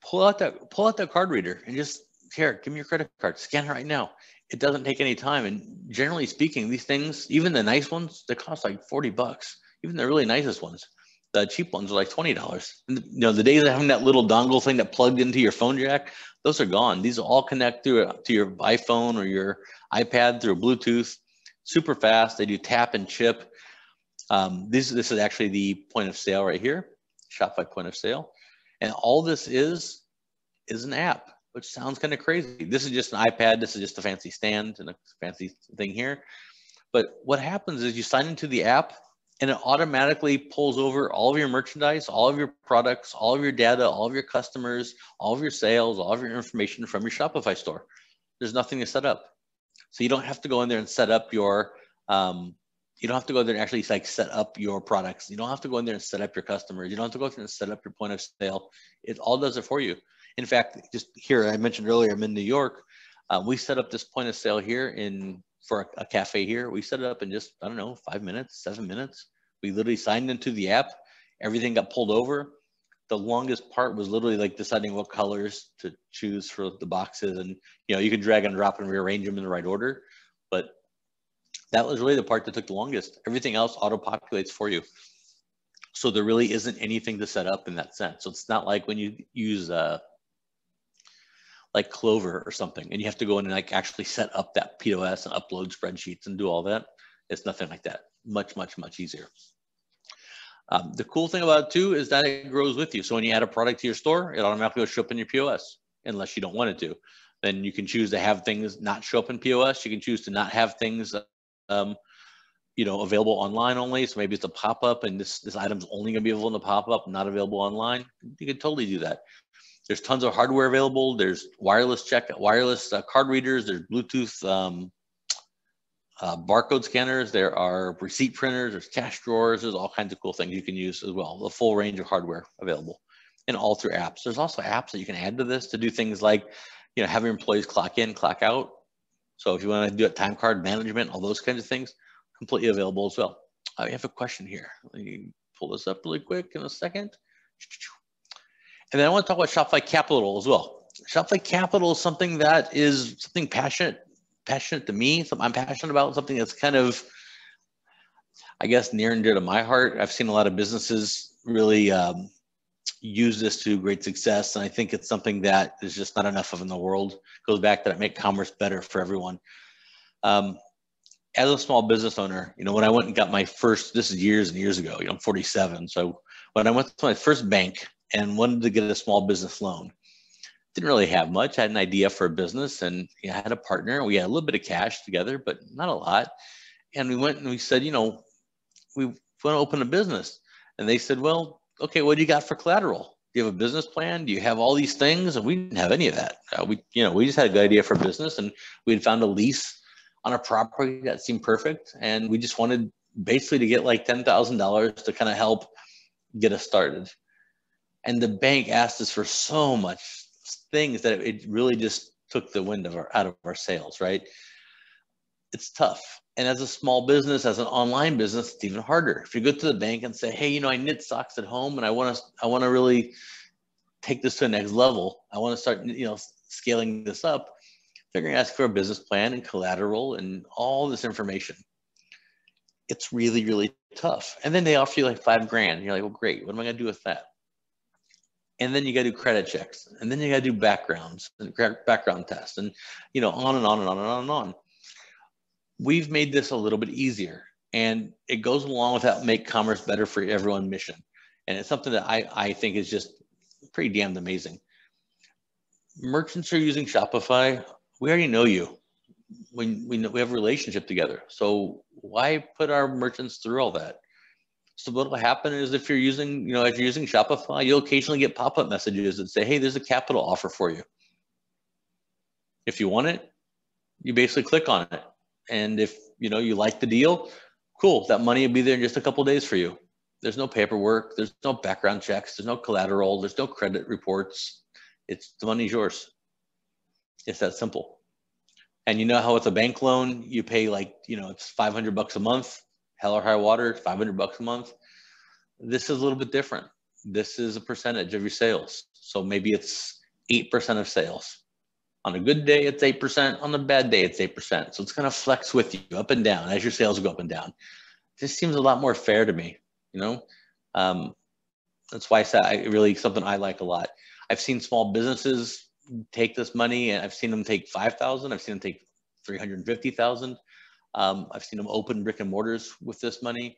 Pull out that card reader and just, here, give me your credit card, scan it right now. It doesn't take any time. And generally speaking, these things, even the nice ones, they cost like $40. Even the really nicest ones. The cheap ones are like $20. And, the days of having that little dongle thing that plugged into your phone jack, those are gone. These all connect to your iPhone or your iPad through Bluetooth. Super fast. They do tap and chip. This is actually the point of sale right here, Shopify point of sale. And all this is an app, which sounds kind of crazy. This is just an iPad. This is just a fancy stand and a fancy thing here. But what happens is you sign into the app, and it automatically pulls over all of your merchandise, all of your products, all of your data, all of your customers, all of your sales, all of your information from your Shopify store. There's nothing to set up. So you don't have to go in there and set up your, you don't have to go there and actually set up your products. You don't have to go in there and set up your customers. You don't have to go in there and set up your point of sale. It all does it for you. In fact, just here, I mentioned earlier, I'm in New York. We set up this point of sale here for a cafe here. We set it up in just, 5 minutes, 7 minutes. We literally signed into the app. Everything got pulled over. The longest part was literally deciding what colors to choose for the boxes. And, you can drag and drop and rearrange them in the right order. But that was really the part that took the longest. Everything else auto-populates for you. So there really isn't anything to set up in that sense. So it's not like when you use like Clover or something, and you have to go in and actually set up that POS and upload spreadsheets and do all that. It's nothing like that. Much, much, much easier. The cool thing about it too is that it grows with you. So when you add a product to your store, it automatically will show up in your POS, unless you don't want it to. Then you can choose to have things not show up in POS. You can choose to not have things available online only. So maybe it's a pop-up and this item's only gonna be available in the pop-up, not available online. You can totally do that. There's tons of hardware available. There's wireless card readers. There's Bluetooth barcode scanners. There are receipt printers. There's cash drawers. There's all kinds of cool things you can use as well. The full range of hardware available, and all through apps. There's also apps that you can add to this to do things like, have your employees clock in, clock out. So if you want to do it, time card management, all those kinds of things, completely available as well. I have a question here. Let me pull this up really quick in a second. And then I want to talk about Shopify Capital as well. Shopify Capital is something that is something passionate to me, something I'm passionate about, something that's kind of, I guess, near and dear to my heart. I've seen a lot of businesses really use this to great success, and I think it's something that is just not enough of in the world. It goes back to that make commerce better for everyone. As a small business owner, when I went and got my first, this is years and years ago, I'm 47. So when I went to my first bank and wanted to get a small business loan, didn't really have much. I had an idea for a business, and I had a partner. We had a little bit of cash together, but not a lot. And we went and we said, we want to open a business. And they said, well, okay, what do you got for collateral? Do you have a business plan? Do you have all these things? And we didn't have any of that. We just had a good idea for a business, and we had found a lease on a property that seemed perfect. And we just wanted basically to get like $10,000 to kind of help get us started. And the bank asked us for so much things that it really just took the wind out of our sails, right? It's tough. And as a small business, as an online business, it's even harder. If you go to the bank and say, hey, I knit socks at home and I want to really take this to the next level. I want to start, scaling this up. They're going to ask for a business plan and collateral and all this information. It's really, really tough. And then they offer you like $5,000. You're like, well, great. What am I going to do with that? And then you got to do credit checks, and then you got to do background tests, and on and on and on and on and on. We've made this a little bit easier, and it goes along with that make commerce better for everyone mission. And it's something that I think is just pretty damn amazing. Merchants are using Shopify. We already know you. We have a relationship together. So why put our merchants through all that? So what will happen is if you're using, if you're using Shopify, you'll occasionally get pop-up messages that say, hey, there's a capital offer for you. If you want it, you basically click on it And if you like the deal, cool, that money will be there in just a couple of days for you. There's no paperwork, there's no background checks, there's no collateral, there's no credit reports. The money's yours. It's that simple. And you know how with a bank loan, you pay it's $500 a month, hell or high water, $500 a month. This is a little bit different. This is a percentage of your sales. So maybe it's 8% of sales. On a good day, it's 8%. On a bad day, it's 8%. So it's going to flex with you up and down as your sales go up and down. This seems a lot more fair to me, That's why I said really something I like a lot. I've seen small businesses take this money, and I've seen them take $5,000. I've seen them take $350,000. I've seen them open brick and mortars with this money.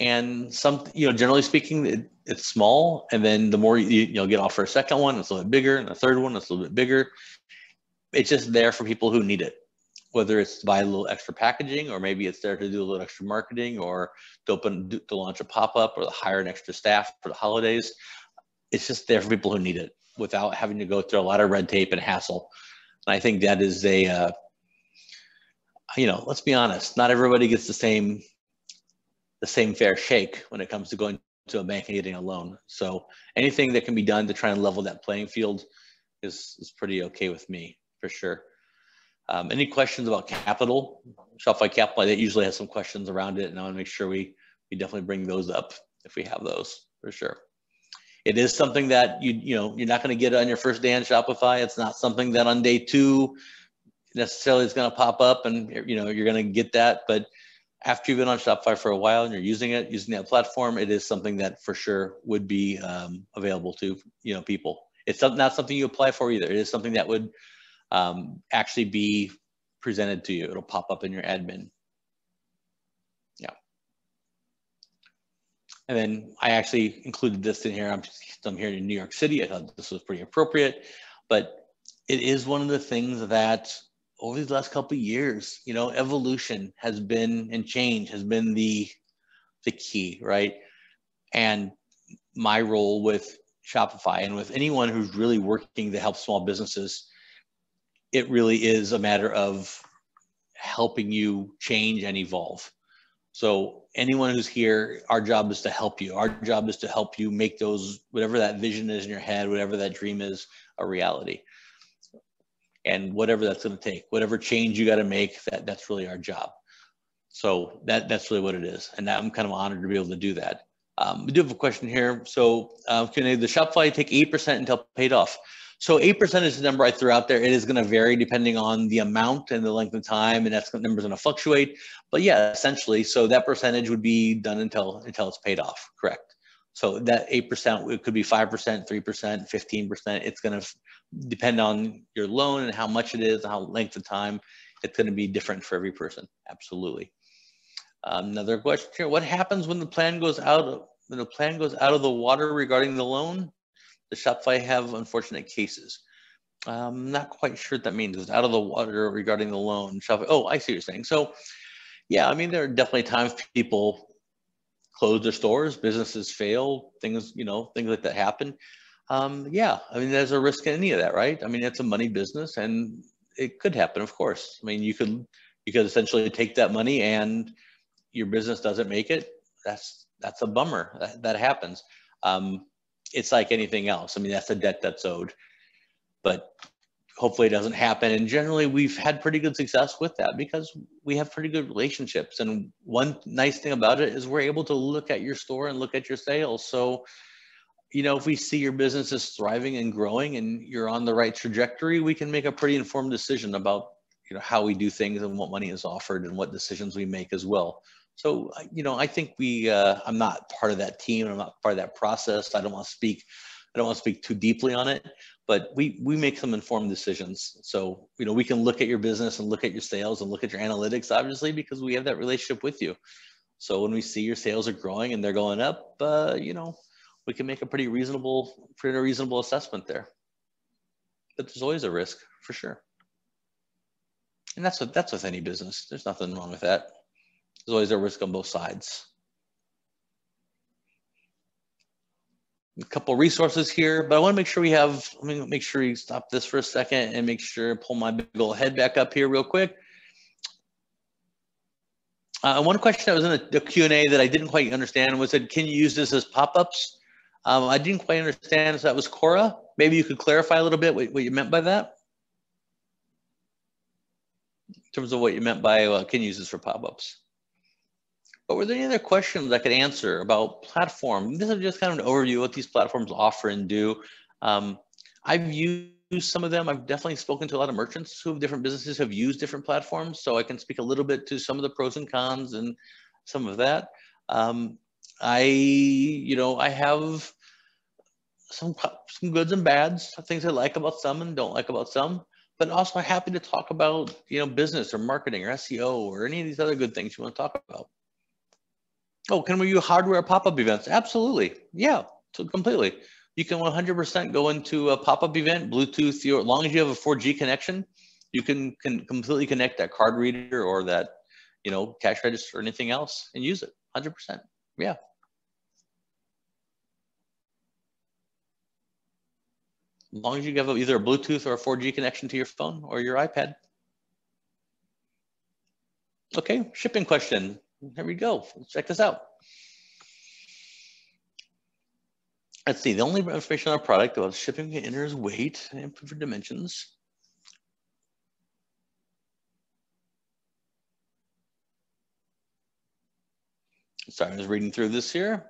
And some, generally speaking, it's small. And then the more you get offered a second one, it's a little bit bigger, and the third one, it's a little bit bigger. It's just there for people who need it, whether it's to buy a little extra packaging, or maybe it's there to do a little extra marketing, or to launch a pop-up, or to hire an extra staff for the holidays. It's just there for people who need it without having to go through a lot of red tape and hassle. And I think that is let's be honest, not everybody gets the same fair shake when it comes to going to a bank and getting a loan. So anything that can be done to try and level that playing field is pretty okay with me, for sure. Any questions about capital? Shopify Capital, that usually has some questions around it, and I want to make sure we definitely bring those up if we have those, for sure. It is something that you're not going to get on your first day on Shopify. It's not something that on day 2 necessarily is going to pop up and you're going to get that. But after you've been on Shopify for a while and you're using that platform, it is something that for sure would be available to people. It's not something you apply for either. It is something that would actually be presented to you. It'll pop up in your admin. Yeah. And then I actually included this in here. I'm here in New York City. I thought this was pretty appropriate, but it is one of the things that over these last couple of years, evolution has been, and change has been the key, right? And my role with Shopify and with anyone who's really working to help small businesses, it really is a matter of helping you change and evolve. So anyone who's here, our job is to help you. Our job is to help you make those, whatever that vision is in your head, whatever that dream is, a reality. And whatever that's going to take, whatever change you got to make, that's really our job. So that's really what it is. And I'm kind of honored to be able to do that. We do have a question here. So can the Shopify take 8% until paid off? So 8% is the number I threw out there. It is going to vary depending on the amount and the length of time, and that number is going to fluctuate. But yeah, essentially, so that percentage would be done until it's paid off, correct? So that 8%, it could be 5%, 3%, 15%. It's going to depend on your loan and how much it is, and how length of time. It's going to be different for every person. Absolutely. Another question here: what happens when the plan goes out? When the plan goes out of the water regarding the loan? Does Shopify have unfortunate cases? I'm not quite sure what that means. It's out of the water regarding the loan. Shopify. Oh, I see what you're saying. So, yeah, I mean, there are definitely times people close their stores, businesses fail, things like that happen. Yeah, I mean, there's a risk in any of that, right? I mean, it's a money business, and it could happen, of course. I mean, you could essentially take that money and your business doesn't make it. That's a bummer. That happens. It's like anything else. I mean, that's a debt that's owed, but hopefully it doesn't happen. And generally, we've had pretty good success with that because we have pretty good relationships. And one nice thing about it is we're able to look at your store and look at your sales. So, if we see your business is thriving and growing and you're on the right trajectory, we can make a pretty informed decision about, how we do things and what money is offered and what decisions we make as well. So, I think I'm not part of that team. I'm not part of that process. I don't want to speak too deeply on it, but we make some informed decisions. So, we can look at your business and look at your sales and look at your analytics, obviously, because we have that relationship with you. So when we see your sales are growing and they're going up, we can make a pretty reasonable assessment there. But there's always a risk, for sure. And that's with any business. There's nothing wrong with that. There's always a risk on both sides. A couple of resources here, but I want to make sure let me make sure you stop this for a second and make sure pull my big old head back up here real quick. One question that was in the Q&A that I didn't quite understand was that, can you use this as pop-ups? I didn't quite understand, so that was Cora. Maybe you could clarify a little bit what you meant by that? In terms of what you meant by can you use this for pop-ups? But were there any other questions I could answer about platform? This is just kind of an overview of what these platforms offer and do. I've used some of them. I've definitely spoken to a lot of merchants who have different businesses have used different platforms. So I can speak a little bit to some of the pros and cons and some of that. I have some goods and bads, things I like about some and don't like about some, but also happy to talk about, business or marketing or SEO or any of these other good things you want to talk about. Oh, can we use hardware pop-up events? Absolutely. Yeah, so completely. You can 100% go into a pop-up event, Bluetooth, as long as you have a 4G connection, you can completely connect that card reader or that, cash register or anything else and use it 100%. Yeah. As long as you have either a Bluetooth or a 4G connection to your phone or your iPad. Okay, shipping question. Here we go. Let's check this out. Let's see, the only information on our product about shipping enters weight and for dimensions. Sorry, I was reading through this here.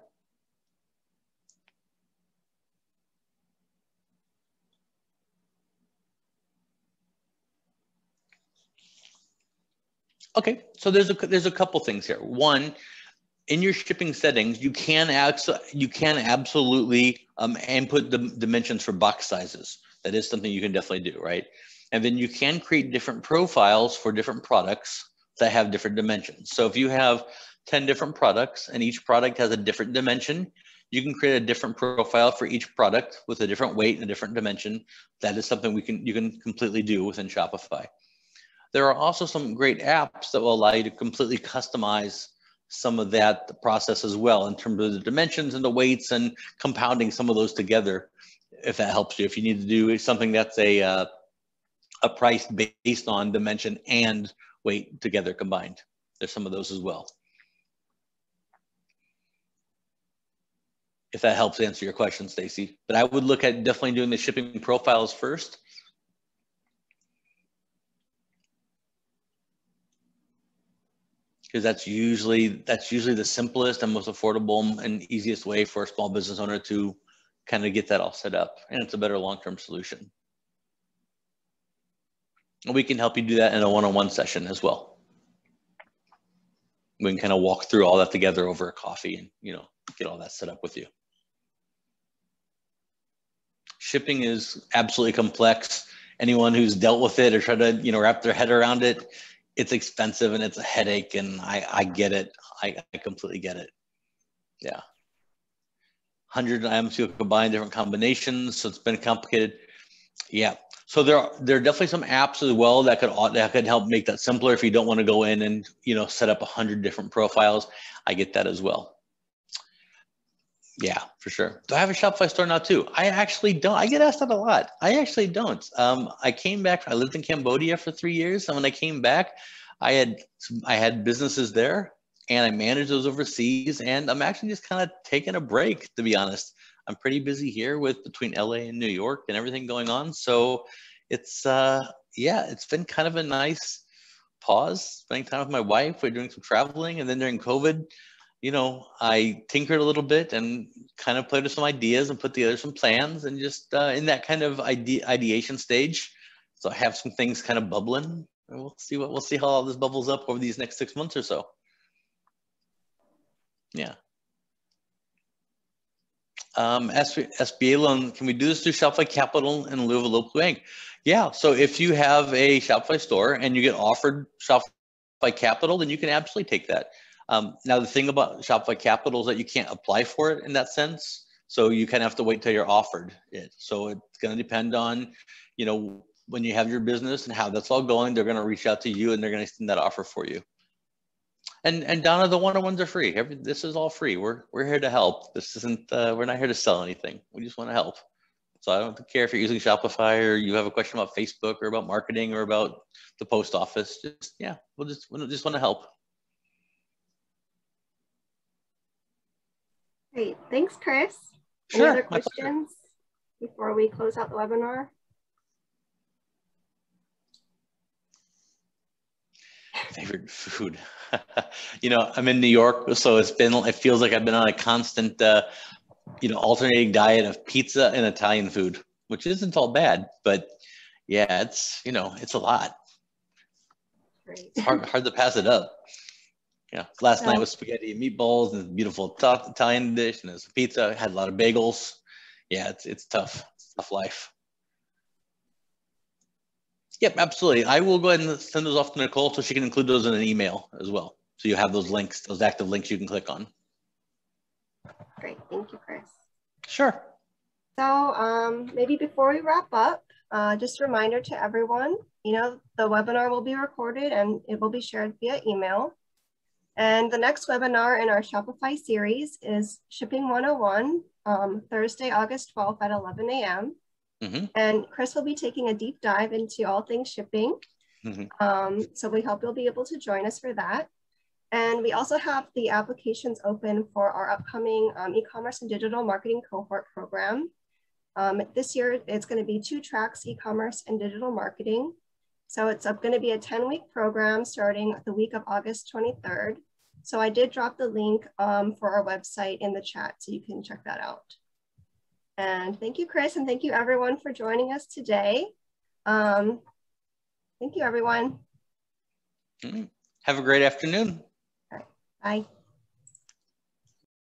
Okay, so there's a couple things here. One, in your shipping settings, you can absolutely input the dimensions for box sizes. That is something you can definitely do, right? And then you can create different profiles for different products that have different dimensions. So if you have 10 different products and each product has a different dimension, you can create a different profile for each product with a different weight and a different dimension. That is something you can completely do within Shopify. There are also some great apps that will allow you to completely customize some of that process as well in terms of the dimensions and the weights and compounding some of those together, if that helps you. If you need to do something that's a price based on dimension and weight together combined, there's some of those as well. If that helps answer your question, Stacy. But I would look at definitely doing the shipping profiles first. Because that's usually the simplest and most affordable and easiest way for a small business owner to kind of get that all set up. And it's a better long-term solution. And we can help you do that in a one-on-one session as well. We can kind of walk through all that together over a coffee and, get all that set up with you. Shipping is absolutely complex. Anyone who's dealt with it or tried to, wrap their head around it, it's expensive and it's a headache, and I get it. I completely get it. Yeah. 100 items to combine different combinations, so it's been complicated. Yeah. So there are definitely some apps as well that could help make that simpler if you don't want to go in and set up 100 different profiles. I get that as well. Yeah, for sure. Do I have a Shopify store now too? I actually don't. I get asked that a lot. I actually don't. I came back. I lived in Cambodia for 3 years, and when I came back, I had businesses there, and I managed those overseas. And I'm actually just kind of taking a break, to be honest. I'm pretty busy here with between LA and New York and everything going on. So it's it's been kind of a nice pause, spending time with my wife. We're doing some traveling, and then during COVID, I tinkered a little bit and kind of played with some ideas and put together some plans, and just in that kind of ideation stage. So I have some things kind of bubbling, and we'll see how all this bubbles up over these next 6 months or so. Yeah. SBA loan, can we do this through Shopify Capital in lieu of a local bank? Yeah, so if you have a Shopify store and you get offered Shopify Capital, then you can absolutely take that. Now, the thing about Shopify Capital is that you can't apply for it in that sense. So you kind of have to wait till you're offered it. So it's going to depend on, when you have your business and how that's all going, they're going to reach out to you and they're going to extend that offer for you. And Donna, the one-on-ones are free. This is all free. We're here to help. This isn't, we're not here to sell anything. We just want to help. So I don't care if you're using Shopify or you have a question about Facebook or about marketing or about the post office. We just want to help. Great. Thanks, Chris. Sure. Any other questions before we close out the webinar? Favorite food. You know, I'm in New York, so it feels like I've been on a constant, you know, alternating diet of pizza and Italian food, which isn't all bad, but yeah, it's, you know, it's a lot. Great. It's hard to pass it up. Yeah, last night was spaghetti and meatballs and a beautiful Italian dish, and there's a pizza. I had a lot of bagels. Yeah, it's tough. It's a tough life. Yep, absolutely. I will go ahead and send those off to Nicole so she can include those in an email as well. So you have those links, those active links you can click on. Great, thank you, Chris. Sure. So maybe before we wrap up, just a reminder to everyone, you know, the webinar will be recorded and it will be shared via email. And the next webinar in our Shopify series is Shipping 101, Thursday, August 12th at 11 a.m. Mm-hmm. And Chris will be taking a deep dive into all things shipping. Mm-hmm. So we hope you'll be able to join us for that. And we also have the applications open for our upcoming e-commerce and digital marketing cohort program. This year, it's going to be 2 tracks, e-commerce and digital marketing. So it's going to be a 10-week program starting the week of August 23rd. So I did drop the link for our website in the chat, so you can check that out. And thank you, Chris, and thank you everyone for joining us today. Thank you, everyone. Have a great afternoon. All right. Bye.